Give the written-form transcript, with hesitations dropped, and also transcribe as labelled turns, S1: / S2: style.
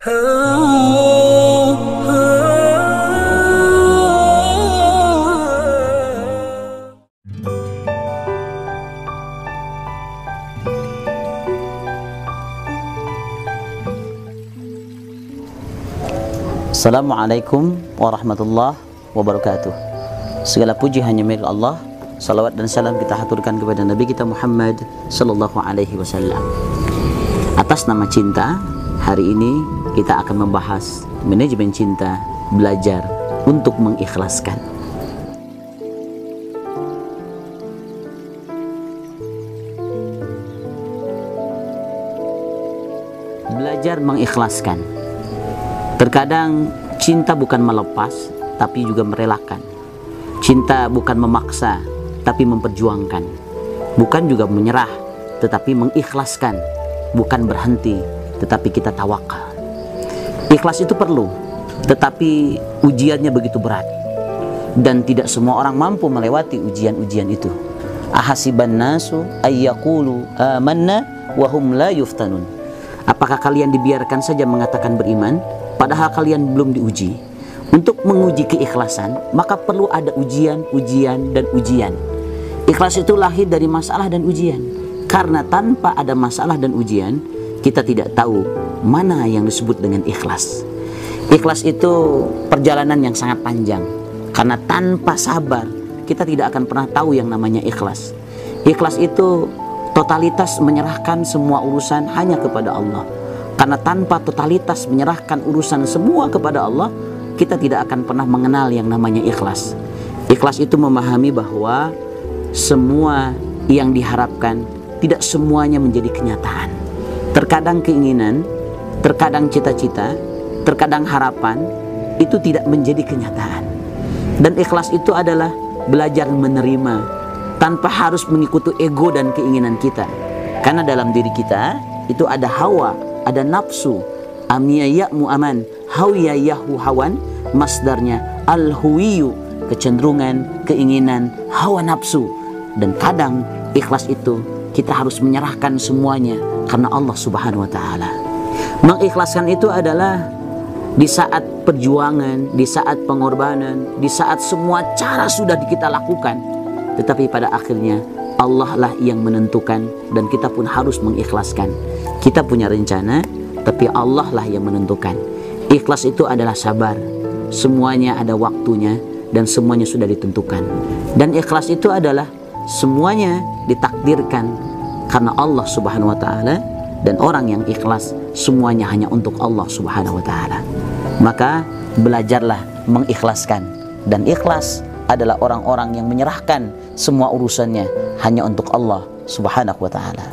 S1: Assalamualaikum warahmatullahi wabarakatuh. Segala puji hanya milik Allah. Salawat dan salam kita haturkan kepada Nabi kita Muhammad sallallahu alaihi wasallam. Atas nama cinta, hari ini kita akan membahas manajemen cinta, belajar untuk mengikhlaskan. Belajar mengikhlaskan. Terkadang cinta bukan melepas, tapi juga merelakan. Cinta bukan memaksa, tapi memperjuangkan. Bukan juga menyerah, tetapi mengikhlaskan. Bukan berhenti, tetapi kita tawakal. Ikhlas itu perlu, tetapi ujiannya begitu berat. Dan tidak semua orang mampu melewati ujian-ujian itu. Ahasiban nasu ayyaqulu amanna wa hum la yuftanun. Apakah kalian dibiarkan saja mengatakan beriman, padahal kalian belum diuji? Untuk menguji keikhlasan, maka perlu ada ujian, dan ujian. Ikhlas itu lahir dari masalah dan ujian. Karena tanpa ada masalah dan ujian, kita tidak tahu mana yang disebut dengan ikhlas. Ikhlas itu perjalanan yang sangat panjang. Karena tanpa sabar, kita tidak akan pernah tahu yang namanya ikhlas. Ikhlas itu totalitas menyerahkan semua urusan hanya kepada Allah. Karena tanpa totalitas menyerahkan urusan semua kepada Allah, kita tidak akan pernah mengenal yang namanya ikhlas. Ikhlas itu memahami bahwa semua yang diharapkan tidak semuanya menjadi kenyataan. Terkadang keinginan, terkadang cita-cita, terkadang harapan itu tidak menjadi kenyataan. Dan ikhlas itu adalah belajar menerima tanpa harus mengikuti ego dan keinginan kita. Karena dalam diri kita itu ada hawa, ada nafsu. Amiyaya'mu aman, hawiyayahu hawan, masdarnya al-huwiyu, kecenderungan, keinginan, hawa nafsu. Dan kadang ikhlas itu kita harus menyerahkan semuanya karena Allah Subhanahu wa taala. Mengikhlaskan itu adalah di saat perjuangan, di saat pengorbanan, di saat semua cara sudah kita lakukan, tetapi pada akhirnya Allah lah yang menentukan dan kita pun harus mengikhlaskan. Kita punya rencana, tapi Allah lah yang menentukan. Ikhlas itu adalah sabar. Semuanya ada waktunya dan semuanya sudah ditentukan. Dan ikhlas itu adalah semuanya ditakdirkan karena Allah Subhanahu wa taala, dan orang yang ikhlas semuanya hanya untuk Allah Subhanahu wa taala. Maka belajarlah mengikhlaskan, dan ikhlas adalah orang-orang yang menyerahkan semua urusannya hanya untuk Allah Subhanahu wa taala.